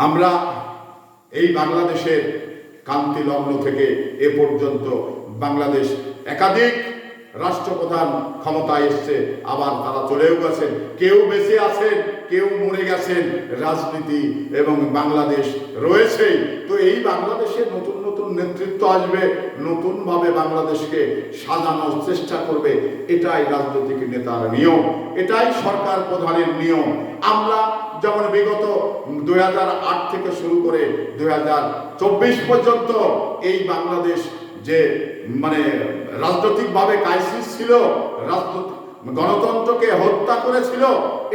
আমরা এই বাংলাদেশের কান্তি লগ্ন থেকে এ পর্যন্ত বাংলাদেশ একাধিক রাষ্ট্রপ্রধান ক্ষমতায় এসছে, আবার তারা চলেও গেছেন, কেউ বেঁচে আছেন, কেউ মরে গেছেন। রাজনীতি এবং বাংলাদেশ রয়েছে। তো এই বাংলাদেশে নতুন নতুন নেতৃত্ব আসবে, নতুনভাবে বাংলাদেশকে সাজানোর চেষ্টা করবে। এটাই রাজনৈতিক নেতার নিয়ম, এটাই সরকার প্রধানের নিয়ম। আমরা যেমন বিগত 2008 থেকে শুরু করে 2024 পর্যন্ত এই বাংলাদেশ যে রাজনৈতিকভাবে ক্রাইসিস ছিল, গণতন্ত্রকে হত্যা করেছিল,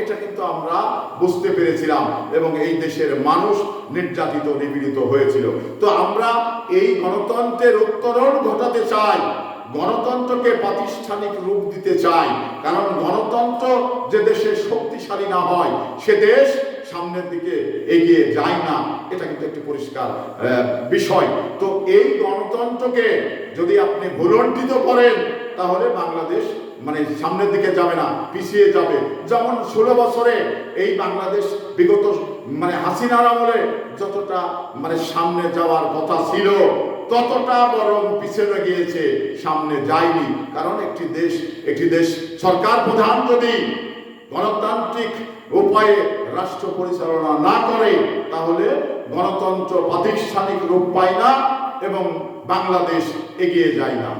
এটা কিন্তু আমরা বুঝতে পেরেছিলাম এবং এই দেশের মানুষ নির্যাতিত নিপীড়িত হয়েছিল। তো আমরা এই গণতন্ত্রের উত্তরণ ঘটাতে চাই, গণতন্ত্রকে প্রাতিষ্ঠানিক রূপ দিতে চাই। কারণ গণতন্ত্র যে দেশে শক্তিশালী না হয়, সে দেশ সামনের দিকে এগিয়ে যায় না। এটা কিন্তু একটি পরিষ্কার বিষয়। তো এই গণতন্ত্রকে যদি আপনি ভুলণ্ঠিত করেন, তাহলে বাংলাদেশ সামনের দিকে যাবে না, পিছিয়ে যাবে। যেমন 16 বছরে এই বাংলাদেশ বিগত হাসিনার আমলে যতটা সামনে যাওয়ার কথা ছিল, ততটা বরং পিছনে গিয়েছে, সামনে যায়নি। কারণ একটি দেশ সরকার প্রধান যদি গণতান্ত্রিক উপায়ে রাষ্ট্র পরিচালনা না করে, তাহলে গণতন্ত্র প্রাতিষ্ঠানিক রূপ পায় না এবং বাংলাদেশ এগিয়ে যায় না।